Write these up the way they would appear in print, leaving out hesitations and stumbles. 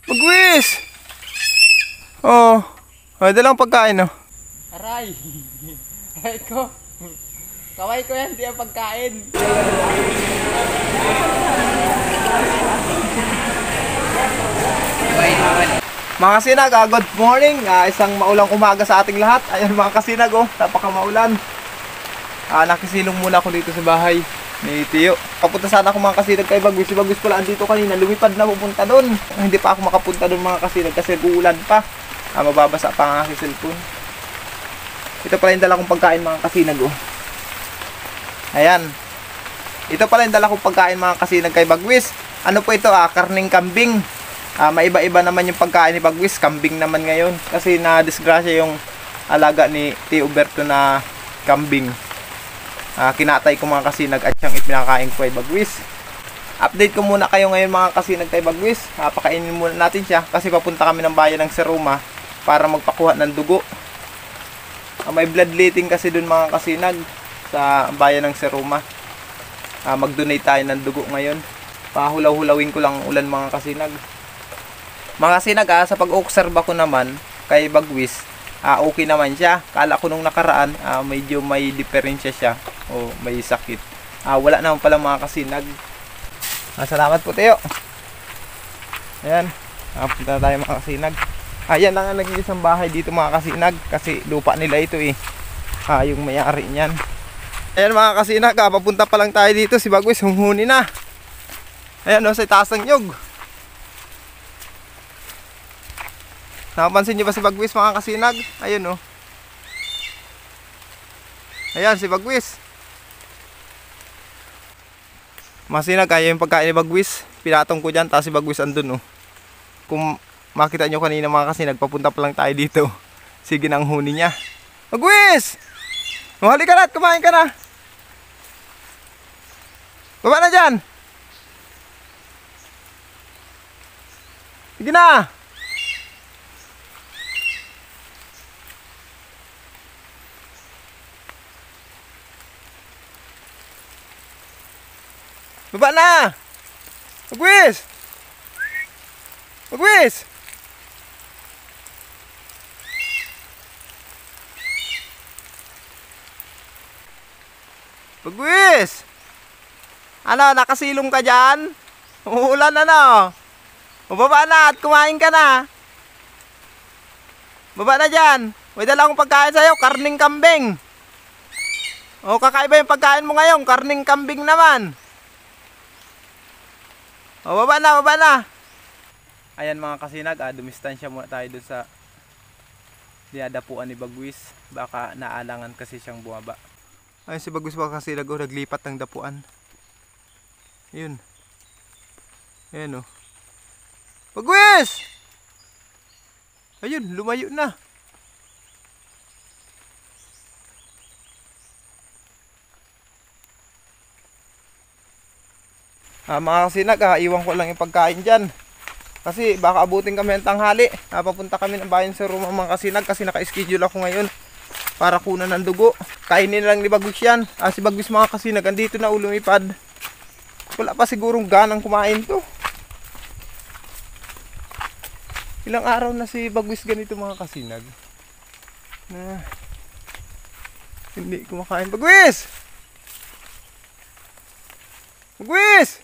Magwis! Oh, ay dalang pagkain oh. Aray! Aray ko! Kaway ko yan, di ang pagkain! Mga kasinag, good morning! Isang maulang umaga sa ating lahat. Ayan mga kasinag oh, napakamaulan. Nakisilong muna ako dito sa bahay ni Tiyo. Papunta sana ako mga kasinag kay Bagwis. Si Bagwis pala andito kanina, lumipad na pupunta doon. Hindi pa ako makapunta doon mga kasinag kasi uulan pa. Mababasa pa ang aking cellphone. Ito pala yung dala kong pagkain mga kasinag oh. Ayan. Ito pala yung dala kong pagkain mga kasinag kay Bagwis. Ano po ito karning kambing. Maiba-iba naman yung pagkain ni Bagwis. Kambing naman ngayon. Kasi na-disgrasya yung alaga ni Tio Berto na kambing. Kinatay ko mga kasinag at siyang ipinakain ko kay Bagwis. Update ko muna kayo ngayon mga kasinag kay Bagwis. Pakainin muna natin siya kasi papunta kami ng bayan ng Seruma para magpakuha ng dugo. May bloodletting kasi dun mga kasinag sa bayan ng Seruma. Mag-donate tayo ng dugo ngayon. Pahulaw-hulawin ko lang ulan mga kasinag. Mga kasinag sa pag-obserba ko naman kay Bagwis, okay naman siya. Kala ko nung nakaraan medyo may diferensya siya o may sakit. Wala naman pala mga kasinag. Salamat po Teo. Ayan, punta na tayo mga kasinag. Ayan lang ang naging isang bahay dito mga kasinag kasi lupa nila ito eh. Yung may-ari niyan. Ayan mga kasinag, papunta pa lang tayo dito. Si Bagwis humuhuni na. Ayan sa itaas ng nyug. Nakapansin nyo ba si Bagwis mga kasinag? Ayun Ayan si Bagwis. Mga kasinag, yung pagkain ni Bagwis. Pinatong ko dyan, tapos si Bagwis andun Kung makita nyo kanina mga kasinag, papunta pa lang tayo dito. Sige na ang huni niya. Bagwis! Mahali ka na at kumain ka na. Baba na dyan. Sige na. Baba na! Bagwis! Bagwis! Bagwis! Ano, nakasilong ka dyan? Umuulan Baba na at kumain ka na. Baba na dyan. May dala akong pagkain sa'yo, karning kambing. Kakaiba yung pagkain mo ngayon, karning kambing naman. Baba na. Ayan mga kasinag, dumistansya muna tayo doon sa dinadapuan ni Bagwis. Baka naalangan kasi siyang bumaba. Ayun si Bagwis mga kasinag, naglipat ng dapuan. Ayun. Ayan Bagwis! Ayun, lumayo na. Mga kasinag, iwan ko lang yung pagkain dyan. Kasi baka abutin kami ng tanghali. Papunta kami ng bayan sa Roma mga kasinag kasi naka-schedule ako ngayon para kunan ng dugo. Kainin lang ni Bagwis yan. Si Bagwis mga kasinag, andito na lumipad. Wala pa sigurong ganang kumain to. Ilang araw na si Bagwis ganito mga kasinag na hindi kumakain. Bagwis! Bagwis!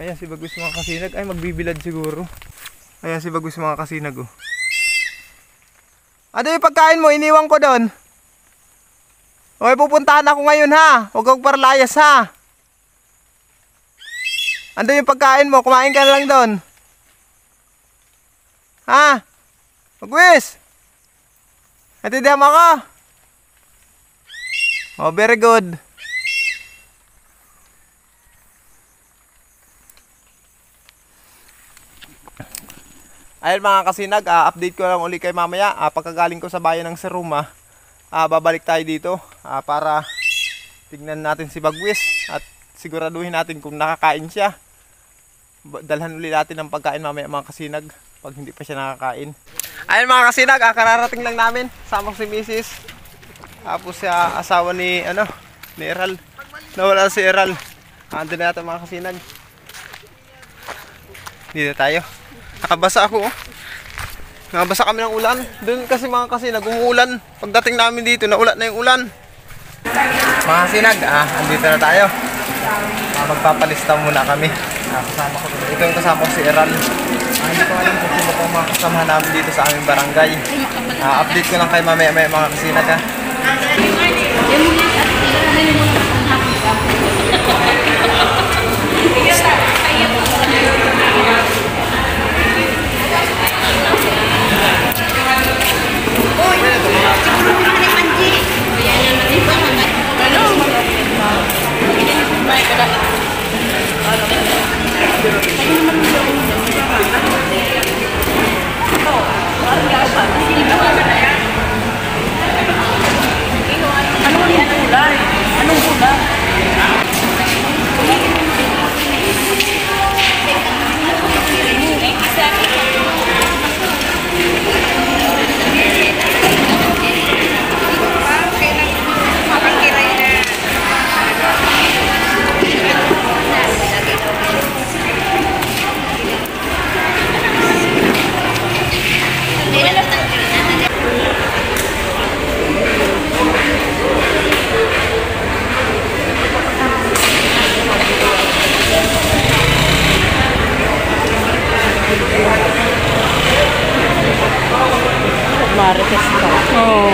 Ayan si Bagwis mga kasinag. Ay magbibilad siguro. Ayan si Bagwis mga kasinag Ano yung pagkain mo? Iniwan ko doon. Pupuntahan ako ngayon ha. Huwag kang paralayas ha. Ano yung pagkain mo? Kumain ka na lang doon. Ha? Bagwis! Natindihan mo ako? Very good. Ayun mga kasinag, update ko lang uli kay mamaya. Pagkagaling ko sa bayan ng Seruma, babalik tayo dito para tignan natin si Bagwis at siguraduhin natin kung nakakain siya. Dalhan uli natin ng pagkain mamaya mga kasinag pag hindi pa siya nakakain. Ayun mga kasinag, kararating lang namin. Sama ko si Mrs. Tapos siya asawa ni Eral. Nawala si Eral. Andun na natin mga kasinag. Dito tayo. Basa ako oh. Nabasa kami ng ulan. Doon kasi mga kasinag, umuulan. Pagdating namin dito, naulan na yung ulan. Mga kasinag, andito na tayo. Magpapalista muna kami. Kasama ko dito. Ito yung kasama ko si Eral. Hindi ko alam kung sino pong mga kasama namin dito sa aming barangay. Update ko lang kay mamaya mga kasinag ha. Marites ka. Oo.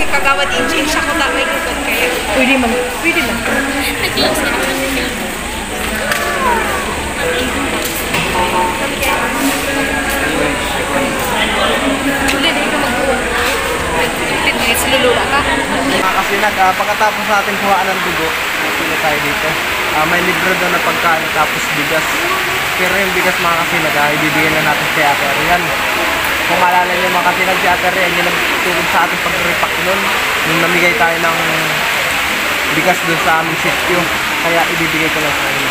Kagawad engine siya ko may gugod kaya. Pwede man. Pwede man. Nag-close ka naman siya. Uli, hindi ka mag-uwan. 15 minutes luluwa ka. Mga kasinag, pagkatapos natin kuhaan ng dugo, pila tayo dito. May libre doon na pagkain tapos bigas. Pero yung bigas mga kasinag, ibibigyan na natin kay Ate Arian. Kung maalala niyo mga kasinag, si Ate Arian yung nagtulong sa ating pag-repack nun. Nung namigay tayo ng bigas doon sa aming sityo. Kaya ibibigay ko lang sa inyo.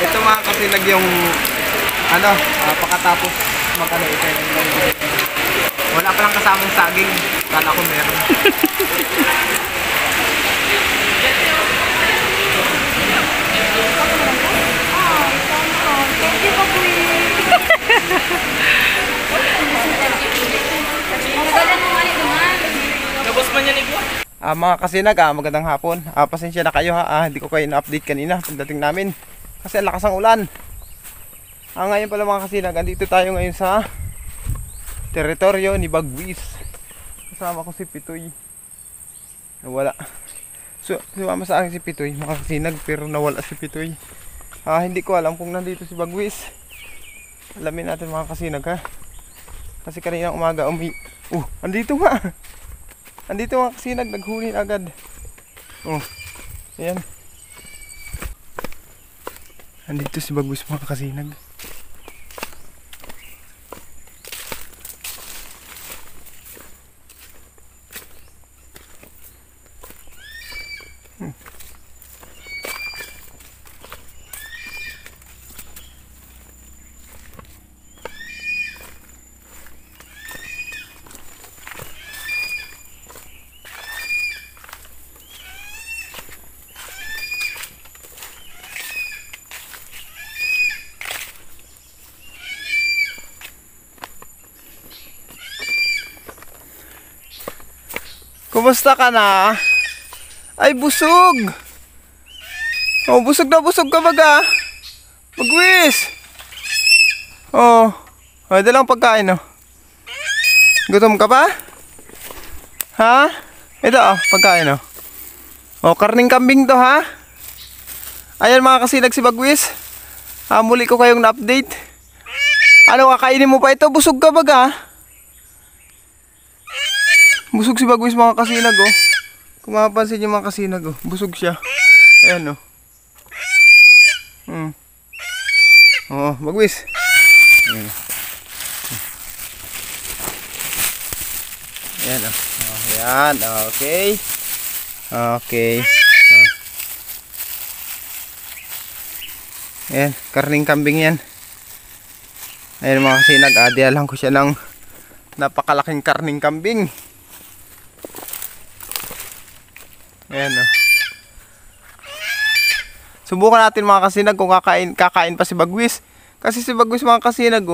Ito mga kasinag yung pagkatapos magkano ito wala pa lang kasamang saging, kala ko meron. Mga kasinag, magandang hapon. Pasensya na kayo hindi ko kayo na-update kanina pagdating namin kasi ang lakas ng ulan. Ngayon pala mga kasinag, andito tayo ngayon sa teritoryo ni Bagwis. Kasama ko si Pitoy. Nawala. So, sumama sa akin si Pitoy mga kasinag, pero nawala si Pitoy. Hindi ko alam kung nandito si Bagwis. Alamin natin mga kasinag kasi kanina umaga andito nga. Andito mga kasinag, naghuli agad. Ayan. Andito si Bagwis mga kasinag. Kumusta ka na? Ay, busog! Busog na busog ka baga. Bagwis! Dalang pagkain Gutom ka pa? Ha? Ito pagkain karning kambing to ha? Ayan mga kasinag si Bagwis. Muli ko kayong na-update. Ano kakainin mo pa ito? Busog ka baga? Busog si Bagwis mga kasinag Kung mapapansin niyo mga kasinag busog siya. Ayan Bagwis. Ayan Ayan, okay. Okay. Ayan, karning kambing yan. Ayan mga kasinag, diyalan ko siya ng napakalaking karning kambing. Ayan Subukan natin mga kasinag kung kakain pa si Bagwis. Kasi si Bagwis mga kasinag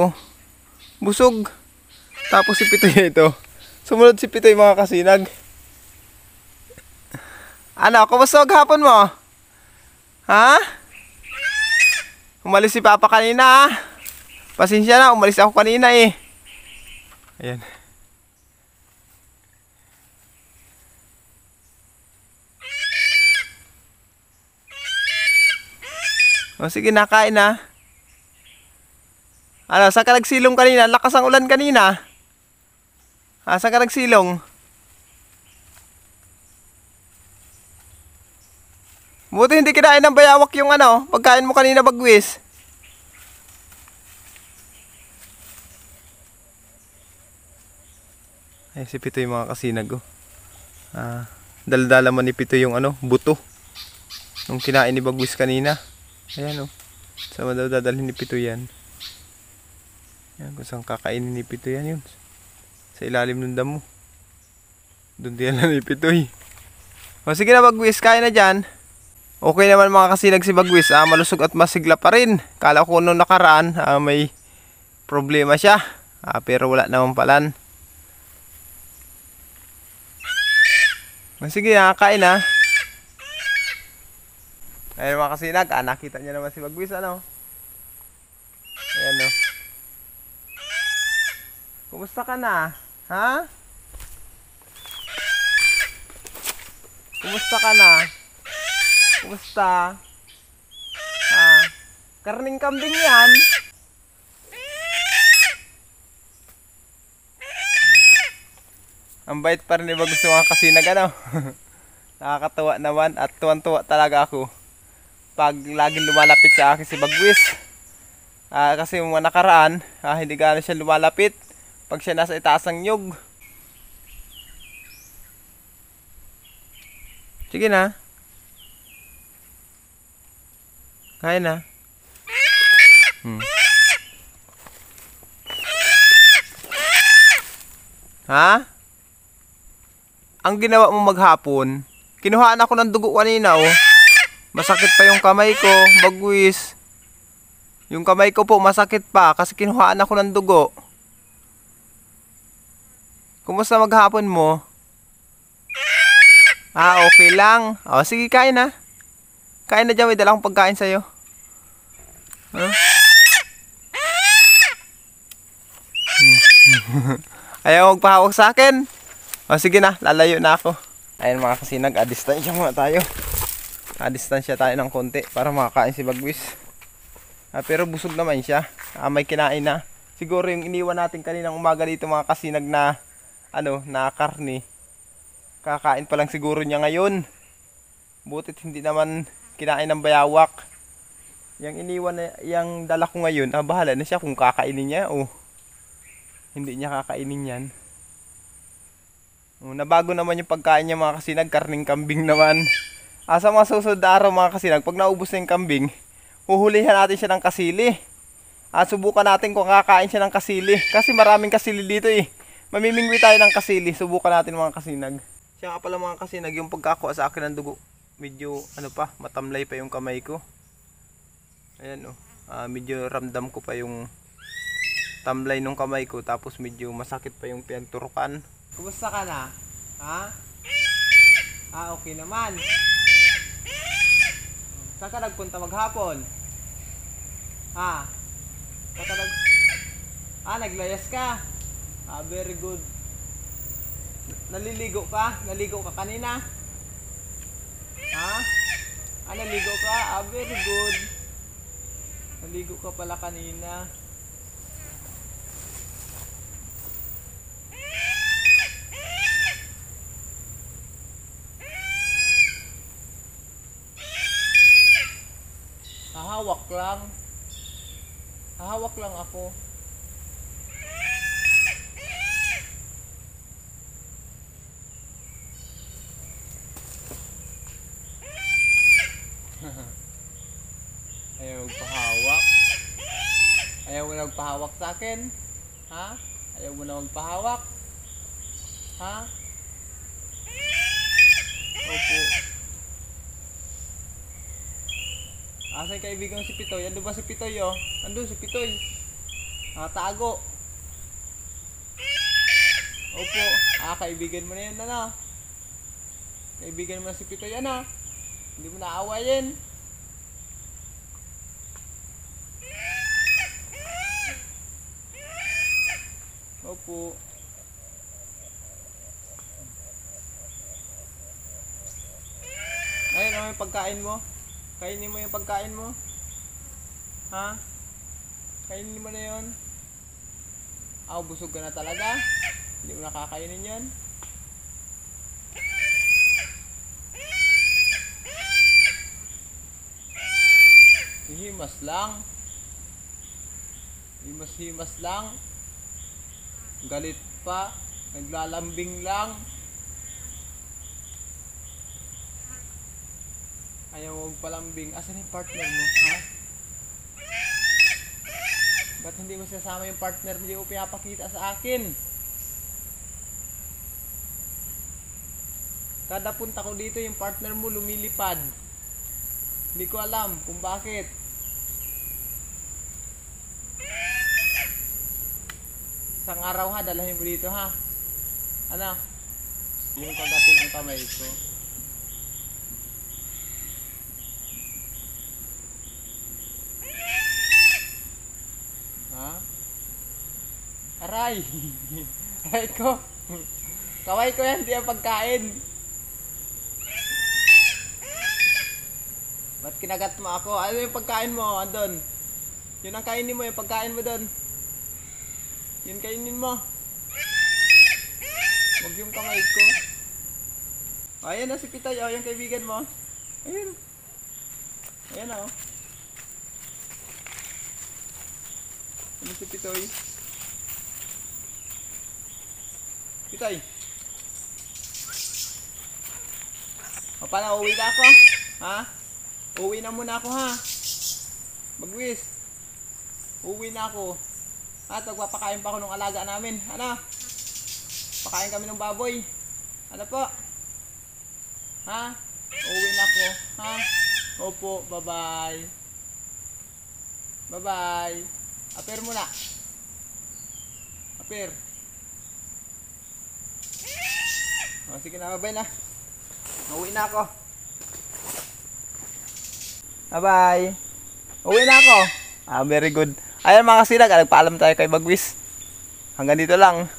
busog. Tapos si Pitoy ito. Sumunod si Pitoy mga kasinag. Kumusta hapon mo? Ha? Umalis si Papa kanina Pasensya na, umalis ako kanina Ayan. Sige, nakain saan ka nagsilong kanina? Lakas ang ulan kanina. Saan ka nagsilong? Buti hindi kinain ng bayawak yung pagkain mo kanina Bagwis. Ay, si Pitoy mga kasinag dala-dala man ni Pitoy yung buto nung kinain ni Bagwis kanina. Ayan sama daw dadalhin ni Pitoy yan. Yan, kung saan kakainin ni Pitoy yan yun. Sa ilalim ng damo. Doon din na ni Pitoy. Sige na Bagwis, kain na dyan. Okay naman mga kasinag si Bagwis. Malusog at masigla pa rin. Kala ko nung nakaraan may problema siya. Pero wala naman palan. Sige na, kain na. Ayan mga kasinag, nakita niyo naman si Bagwis Ayan Kumusta ka na? Ha? Kumusta ka na? Kumusta? Karning kambing yan. Ang bait pa rin iba gusto mga kasinag ano. Nakakatawa naman at tuwan-tuwa talaga ako pag laging lumalapit sa akin si Bagwis. Kasi yung mga nakaraan, hindi gano'n siya lumalapit pag siya nasa itaas ng nyug. Sige na. Kaya na. Ha? Ang ginawa mo maghapon, kinuhaan ako ng dugo kanina oh. Masakit pa yung kamay ko, Bagwis. Yung kamay ko po masakit pa kasi kinuhaan ako ng dugo. Kumusta maghapon mo? Okay lang. Sige, kain na. Kain na dyan, may dalang pagkain sa'yo. Huh? Ayaw magpahawak sa akin. Sige na, lalayo na ako. Ayun mga kasinag, adistansya muna tayo. Adistansya tayo ng konti para makakain si Bagwis. Pero busog naman siya. May kinain na. Siguro yung iniwan natin kaninang umaga dito mga kasinag na na karne. Kakain pa lang siguro niya ngayon. Butit hindi naman kinain ng bayawak. Yung iniwan na, yung dala ko ngayon, bahala na siya kung kakainin niya o hindi niya kakainin yan. Nabago naman yung pagkain niya mga kasinag, karning kambing naman. Sa mga susunod na araw mga kasinag, pag naubos na yung kambing, huhulihan natin siya ng kasili. Subukan natin kung kakain siya ng kasili. Kasi maraming kasili dito eh. Mamimingwi tayo ng kasili. Subukan natin mga kasinag. Siya nga pala mga kasinag, yung pagkakuha sa akin ng dugo, medyo matamlay pa yung kamay ko. Ayan medyo ramdam ko pa yung tamlay ng kamay ko. Tapos medyo masakit pa yung pinagturukan. Kumusta ka na? Ha? Okay naman. Saan ka nagpunta maghapon? Saan ka naglayas ka? Very good. Naliligo ka? Naligo ka kanina? Naligo ka? Very good. Naligo ka pala kanina. Hahawak lang ako. Ayaw magpahawak. Ayaw mo na magpahawak sa akin? Ayaw mo na magpahawak? Opo. Asan kaibigan si Pitoy? Ando ba si Pitoy Andun si Pitoy. Tago. Opo. Kaibigan mo na yun Kaibigan mo na si Pitoy Hindi mo naawayin. Opo. Ayun yung pagkain mo. Kainin mo yung pagkain mo. Kainin mo na yun. Busog ka na talaga. Hindi mo nakakainin yan. Himas lang. Himas lang. Galit pa. Naglalambing lang. Ayaw mo magpalambing. Asan yung partner mo? Ba't hindi mo sasama yung partner? Hindi mo pinapakita sa akin. Kada punta ko dito yung partner mo lumilipad. Hindi ko alam kung bakit. Isang araw dalahin mo dito yung kagatin ang kamay ko. Aray! Aray ko! Kaway ko yan, di ang pagkain. Ba't kinagat mo ako? Ano yung pagkain mo? Andun. Yun ang kainin mo, yung pagkain mo doon. Yun kainin mo. Huwag yung kamay ko. Ayan na si Pitoy, oh, yung kaibigan mo. Ayun. Ayan na, oh. Ano si Pitoy? Pitoy. O, paano? Uwi na ako? Ha? Uwi na muna ako, ha? Bagwis. Uwi na ako. At magpapakain pa ako ng alaga namin. Ano? Pakain kami ng baboy. Ano po? Ha? Uwi na ako. Ha? Opo, bye-bye. Bye-bye. Aper muna. Aper. O, sige na, bye-bye na. Uwi na ako. Bye-bye. Uwi na ako. Very good. Ayan mga kasinag, nagpaalam tayo kay Bagwis. Hanggang dito lang.